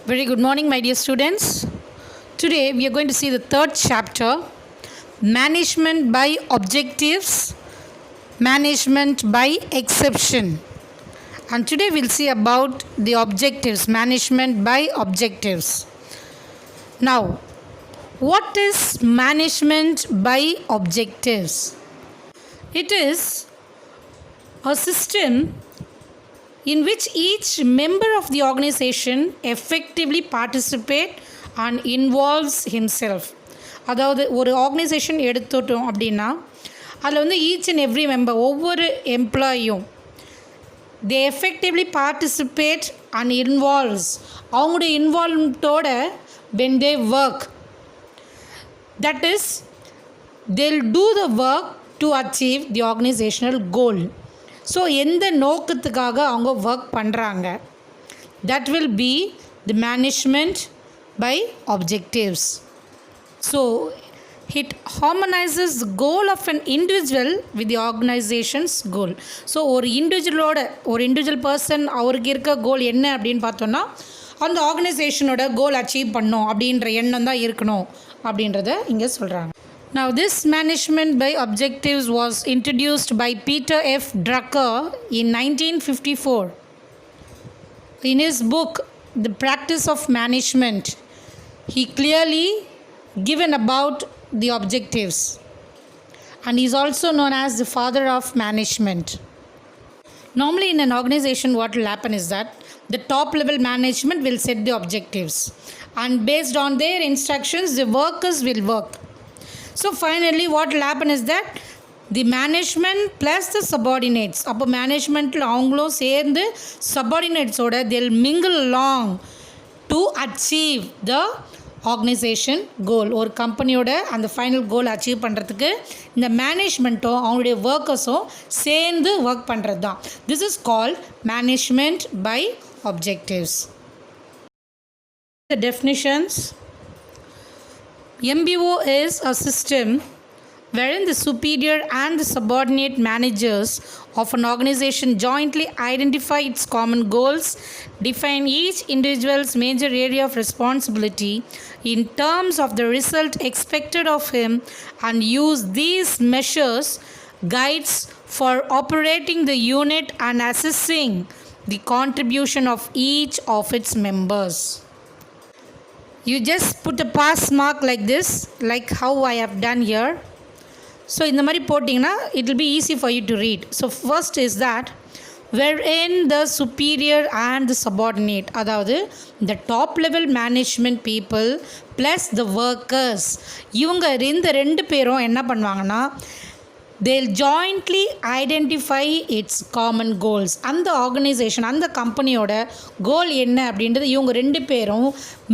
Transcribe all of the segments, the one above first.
Very good morning, my dear students. Today we are going to see the third chapter, Management by Objectives, Management by Exception. And today we'll see about the objectives, management by objectives. Now, what is management by objectives? It is a system in which each member of the organization effectively participate and involves himself. அதாவது ஒரு organisation எடுத்துட்டோம் அப்படின்னா அதில் வந்து each and every member ஒவ்வொரு எம்ப்ளாயும் they effectively participate and involves அவங்களுடைய இன்வால்வ்மெண்ட்டோட when they work that is they'll do the work to achieve the organizational goal. So எந்த நோக்கத்துக்காக அவங்க ஒர்க் பண்ணுறாங்க, that will be the management by objectives. So it harmonizes the goal of an individual with the organization's goal. So ஒரு individual person அவருக்கு இருக்க கோல் என்ன அப்படின்னு பார்த்தோன்னா அந்த ஆர்கனைசேஷனோட கோல் அச்சீவ் பண்ணோம் அப்படின்ற எண்ணம் தான் இருக்கணும் அப்படின்றத இங்கே சொல்கிறாங்க. Now, this management by objectives was introduced by Peter F. Drucker in 1954. In his book, The Practice of Management, he clearly given about the objectives, and he is also known as the father of management. Normally, in an organization, what will happen is that the top level management will set the objectives, and based on their instructions, the workers will work. So finally what will happen is that the management plus the subordinates, அப்போ மேனேஜ்மெண்ட்டில் அவங்களும் சேர்ந்து சபார்டினேட்ஸோட they'll mingle along to achieve the organization goal. ஒரு கம்பெனியோட அந்த final goal achieve பண்ணுறதுக்கு இந்த மேனேஜ்மெண்ட்டும் அவங்களுடைய ஒர்க்கர்ஸும் சேர்ந்து ஒர்க் பண்ணுறது தான். This is called management by objectives. The definitions. MBO is a system wherein the superior and the subordinate managers of an organization jointly identify its common goals, define each individual's major area of responsibility in terms of the result expected of him, and use these measures, guides for operating the unit and assessing the contribution of each of its members. You just put a pass mark like this, like how I have done here. So இந்த மாதிரி போட்டிங்கன்னா it will be easy for you to read. So first is that wherein the superior and the subordinate, அதாவது the top level management people plus the workers, இவங்க இந்த ரெண்டு பேரும் என்ன பண்ணுவாங்கன்னா they'll jointly identify its common goals. அந்த organisation அந்த கம்பெனியோட கோல் என்ன அப்படின்றது இவங்க ரெண்டு பேரும்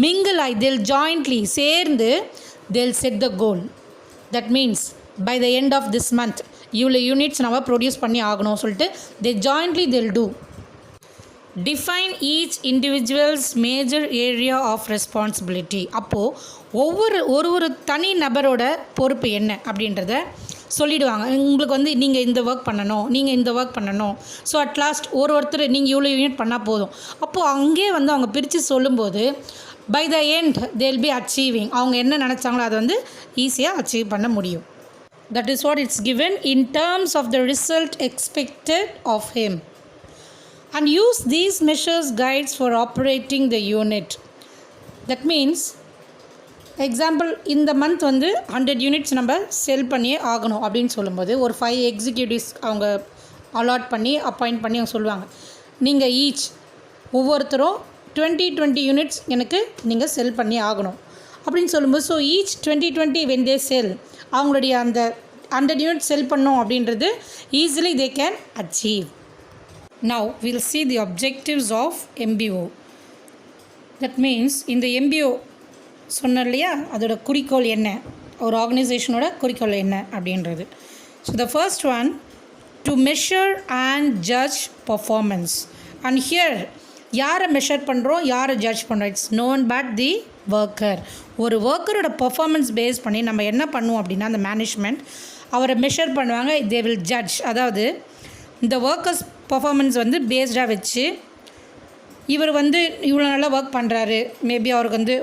mingle ஆகி they'll jointly சேர்ந்து they'll set the goal. That means by the end of this month இவ்வளோ யூனிட்ஸ் நம்ம ப்ரொடியூஸ் பண்ணி ஆகணும் சொல்லிட்டு they jointly they'll do. Define each individual's major area of responsibility. அப்போது ஒரு தனி நபரோட பொறுப்பு என்ன அப்படின்றத சொல்லிவிடுவாங்க. உங்களுக்கு வந்து நீங்கள் இந்த ஒர்க் பண்ணணும், நீங்கள் இந்த ஒர்க் பண்ணணும். ஸோ அட் லாஸ்ட் ஒருத்தர் நீங்கள் இவ்வளோ யூனிட் பண்ணால் போதும். அப்போது அங்கே வந்து அவங்க பிரித்து சொல்லும்போது by the end they'll be achieving, அவங்க என்ன நினச்சாங்களோ அதை வந்து ஈஸியாக அச்சீவ் பண்ண முடியும். That is what it's given in terms of the result expected of him, and use these measures guides for operating the unit. That means example இந்த month வந்து 100 யூனிட்ஸ் நம்ம செல் பண்ணியே ஆகணும் அப்படின்னு சொல்லும்போது ஒரு 5 எக்ஸிக்யூட்டிவ்ஸ் அவங்க அலாட் பண்ணி அப்பாயிண்ட் பண்ணி அவங்க சொல்லுவாங்க, நீங்கள் ஒவ்வொருத்தரும் 20 யூனிட்ஸ் எனக்கு நீங்கள் செல் பண்ணி ஆகணும் அப்படின்னு சொல்லும்போது ஸோ ஈச் 20 வென் தே செல் அவங்களுடைய அந்த 100 யூனிட் செல் பண்ணோம் அப்படின்றது easily they can achieve. Now we'll see the objectives of MBO. That means in the MBO சொன்னோம் இல்லையா அதோட குறிக்கோள் என்ன, ஒரு ஆர்கனைசேஷனோட குறிக்கோள் என்ன அப்படின்றது. So the first one to measure and judge performance. And here யாரை மெஷர் பண்ணுறோம், யாரை ஜட்ஜ் பண்ணுறோம், it's known but the worker. ஒரு ஒர்க்கரோட பர்ஃபார்மன்ஸ் பேஸ் பண்ணி நம்ம என்ன பண்ணுவோம் அப்படின்னா அந்த மேனேஜ்மெண்ட் அவரை மெஷர் பண்ணுவாங்க, தே வில் ஜட்ஜ். அதாவது இந்த ஒர்க்கர்ஸ் பர்ஃபார்மன்ஸ் வந்து பேஸ்டாக வச்சு இவர் வந்து இவ்வளோ நல்லா ஒர்க் பண்ணுறாரு, மேபி அவருக்கு வந்து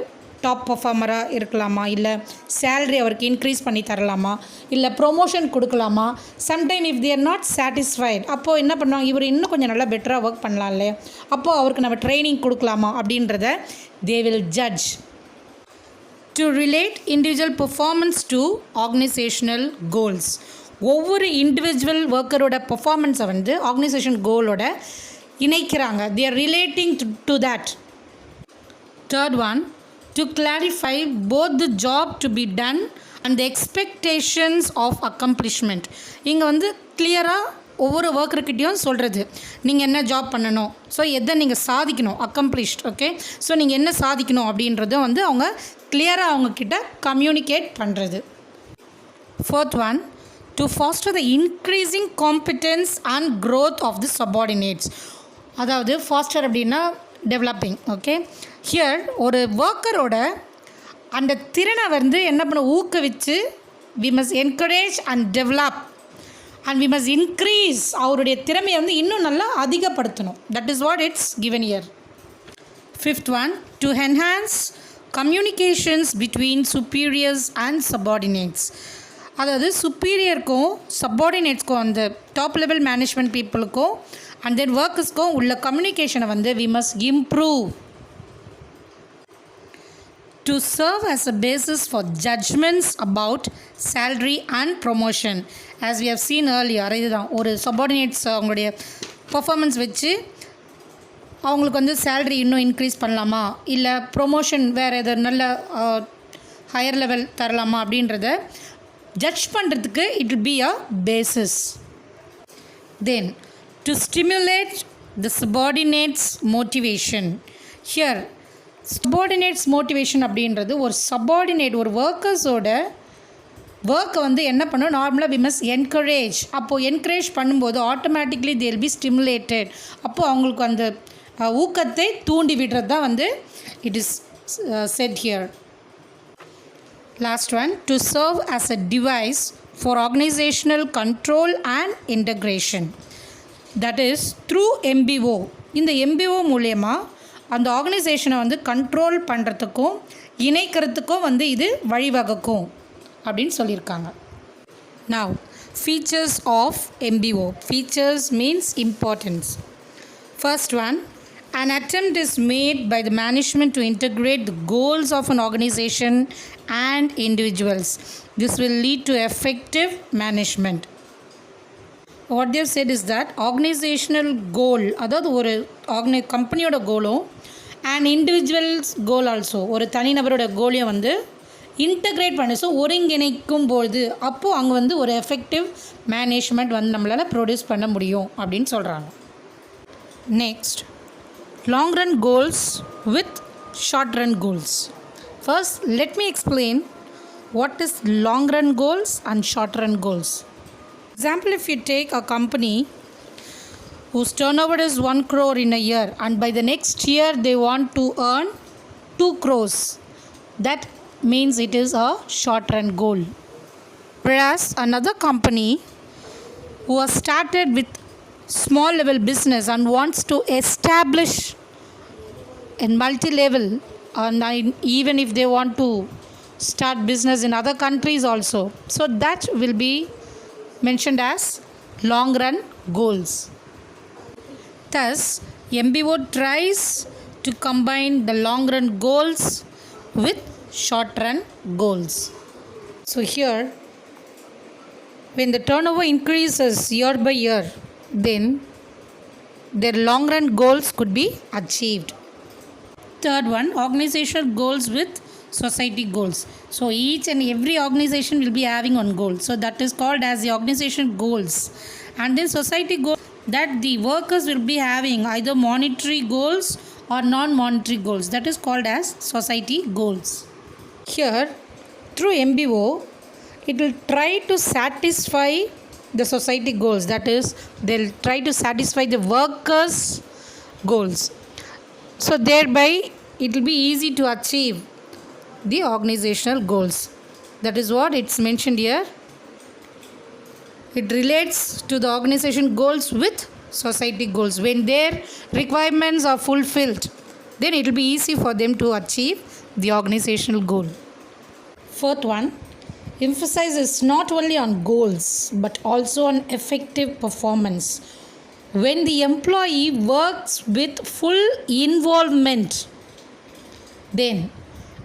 டாப் பர்ஃபார்மராக இருக்கலாமா, இல்லை சேலரி அவருக்கு இன்க்ரீஸ் பண்ணி தரலாமா, இல்லை ப்ரொமோஷன் கொடுக்கலாமா. Sometime if there not satisfied, அப்போது என்ன பண்ணுவாங்க, இவர் இன்னும் கொஞ்சம் நல்லா பெட்டராக ஒர்க் பண்ணலாம் இல்லையா, அப்போது அவருக்கு நம்ம ட்ரைனிங் கொடுக்கலாமா அப்படின்றத they will judge. To relate individual performance to organisational goals. ஒவ்வொரு இண்டிவிஜுவல் ஒர்க்கரோட பெர்ஃபார்மன்ஸை வந்து organisation கோலோட இணைக்கிறாங்க. they are relating to that. Third one, to clarify both the job to be done and the expectations of accomplishment. இங்கே வந்து கிளியராக ஒவ்வொரு ஒர்க்கர்கிட்டையும் சொல்கிறது, நீங்கள் என்ன job பண்ணணும், ஸோ எதை நீங்கள் சாதிக்கணும், அக்கம்ப்ளிஷ்ட். ஓகே, ஸோ நீங்கள் என்ன சாதிக்கணும் அப்படின்றத வந்து அவங்க கிளியராக அவங்கக்கிட்ட கம்யூனிகேட் பண்ணுறது. Fourth one, to foster the increasing competence and growth of the subordinates. அதாவது ஃபாஸ்டர் அப்படின்னா டெவலப்பிங். ஓகே, ஹியர் ஒரு ஒர்க்கரோட அந்த திறனை வந்து என்ன பண்ண ஊக்குவிச்சு we must encourage and develop and we must increase, அவருடைய திறமையை வந்து இன்னும் நல்லா அதிகப்படுத்தணும். That is what it's given here. Fifth one, to enhance communications between superiors and subordinates. அதாவது சுப்பீரியருக்கும் சப்பார்டினேட்ஸ்க்கும் அந்த டாப் லெவல் மேனேஜ்மெண்ட் பீப்புளுக்கும் அண்ட் தென் ஒர்க்கர்ஸ்க்கும் உள்ள கம்யூனிகேஷனை வந்து we must improve to serve as a basis for judgments about salary and promotion. as we have seen earlier, இதுதான் ஒரு சப்பார்டினேட்ஸ் அவங்களுடைய பர்ஃபார்மன்ஸ் வச்சு அவங்களுக்கு வந்து சேலரி இன்னும் இன்க்ரீஸ் பண்ணலாமா, இல்லை ப்ரொமோஷன் வேறு எதாவது நல்ல ஹையர் லெவல் தரலாமா அப்படின்றத ஜட்ஜ் பண்ணுறதுக்கு it will be a basis. Then to stimulate the subordinates motivation. Here subordinates motivation அப்படின்றது ஒரு சபார்டினேட் ஒரு ஒர்க்கர்ஸோட ஒர்க்கை வந்து என்ன பண்ணும், நார்மலாக வி மஸ்ட் என்கரேஜ். அப்போது என்கரேஜ் பண்ணும்போது automatically they will be stimulated. அப்போது அவங்களுக்கு அந்த ஊக்கத்தை தூண்டி விடுறது தான் வந்து it is set here. Last one, to serve as a device for organizational control and integration. That is through MBO. இந்த MBO மூலயமா அந்த ஆர்கனைசேஷனை வந்து கண்ட்ரோல் பண்ணுறதுக்கும் இணைக்கிறதுக்கும் வந்து இது வழிவகுக்கும் அப்படின்னு சொல்லியிருக்காங்க. Now, features of MBO. Features means importance. First one, an attempt is made by the management to integrate the goals of an organization and individuals. This will lead to effective management. What they have said is that organizational goal, அதாவது ஒரு கம்பெனியோட கோலும் and individuals goal also, ஒரு தனிநபரோட கோலையும் வந்து integrate பண்ணி so ஒருங்கிணைக்கும் போது அப்போது அங்கே வந்து ஒரு எஃபெக்டிவ் மேனேஜ்மெண்ட் வந்து நம்மளால் ப்ரொடியூஸ் பண்ண முடியும் அப்படின்னு சொல்கிறாங்க. Next, long run goals with short run goals. First, let me explain what is long run goals and short run goals. Example, if you take a company whose turnover is 1 crore in a year and by the next year they want to earn 2 crores, that means it is a short run goal. Whereas another company who has started with small level business and wants to establish in multi-level, and even if they want to start business in other countries also, so that will be mentioned as long run goals. Thus, MBO tries to combine the long run goals with short run goals. So here, when the turnover increases year by year, then their long run goals could be achieved. Third one, organizational goals with society goals. So each and every organization will be having one goal, so that is called as the organization goals. And then society goals, that the workers will be having either monetary goals or non-monetary goals, that is called as society goals. Here, through MBO, it will try to satisfy the society goals, that is they'll try to satisfy the workers goals, so thereby it will be easy to achieve the organizational goals. That is what it's mentioned here. It relates to the organization goals with society goals. When their requirements are fulfilled, then it will be easy for them to achieve the organizational goal. Fourth one, emphasizes not only on goals but also on effective performance. When the employee works with full involvement, then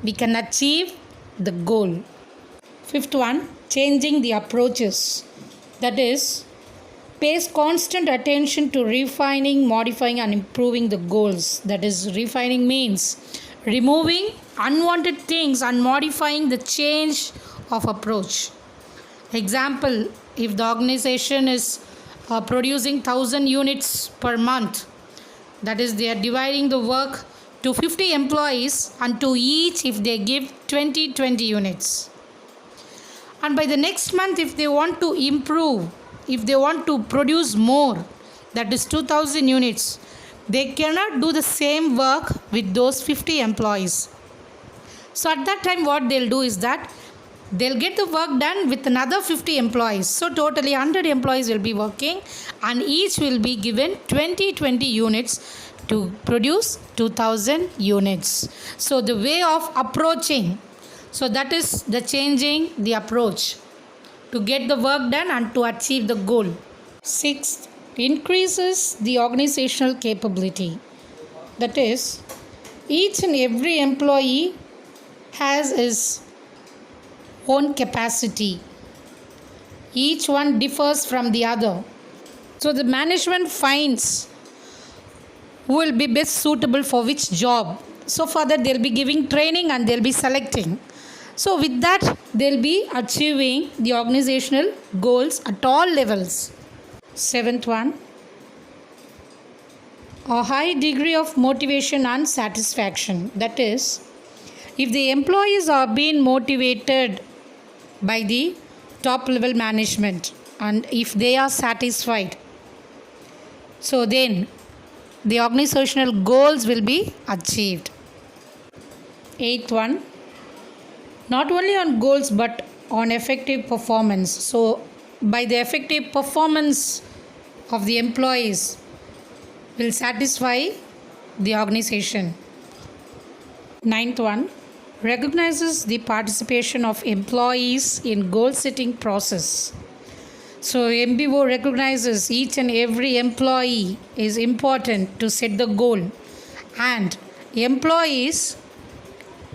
we can achieve the goal. Fifth one, changing the approaches. That is, pays constant attention to refining, modifying, and improving the goals. That is, refining means removing unwanted things and modifying the change of approach. Example, if the organization is producing 1000 units per month, that is, they are dividing the work to 50 employees, and to each if they give 20 units. And by the next month, if they want to improve, if they want to produce more, that is 2000 units, they cannot do the same work with those 50 employees. So at that time, what they'll do is that they'll get the work done with another 50 employees. So totally 100 employees will be working, and each will be given 20 units to produce 2000 units. So the way of approaching, so that is the changing the approach to get the work done and to achieve the goal. Sixth, increases the organizational capability. That is, each and every employee has his own capacity. Each one differs from the other. So the management finds who will be best suitable for which job. So for that, they'll be giving training and they'll be selecting. So with that, they'll be achieving the organizational goals at all levels. Seventh one, a high degree of motivation and satisfaction. That is, if the employees are being motivated by the top level management and if they are satisfied, so then the organizational goals will be achieved. Eighth one, not only on goals but on effective performance. So by the effective performance of the employees will satisfy the organization. Ninth one, recognizes the participation of employees in goal setting process. So MBO recognizes each and every employee is important to set the goal, and employees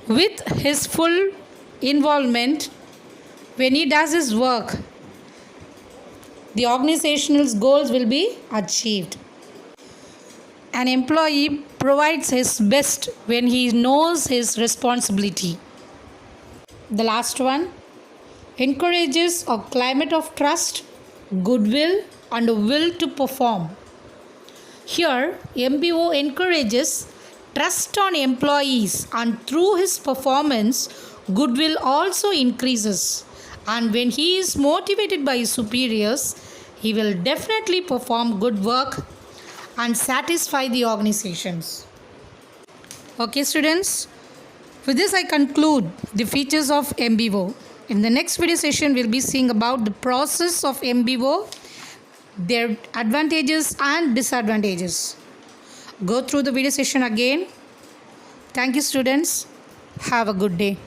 with his full involvement, when he does his work, the organizational goals will be achieved. An employee provides his best when he knows his responsibility. The last one, encourages a climate of trust, goodwill, and a will to perform. Here, MBO encourages trust on employees, and through his performance, goodwill also increases. And when he is motivated by his superiors, he will definitely perform good work and satisfy the organizations. Okay, students, with this I conclude the features of MBO. In the next video session, we'll be seeing about the process of MBO, their advantages and disadvantages. Go through the video session again. Thank you, students. Have a good day.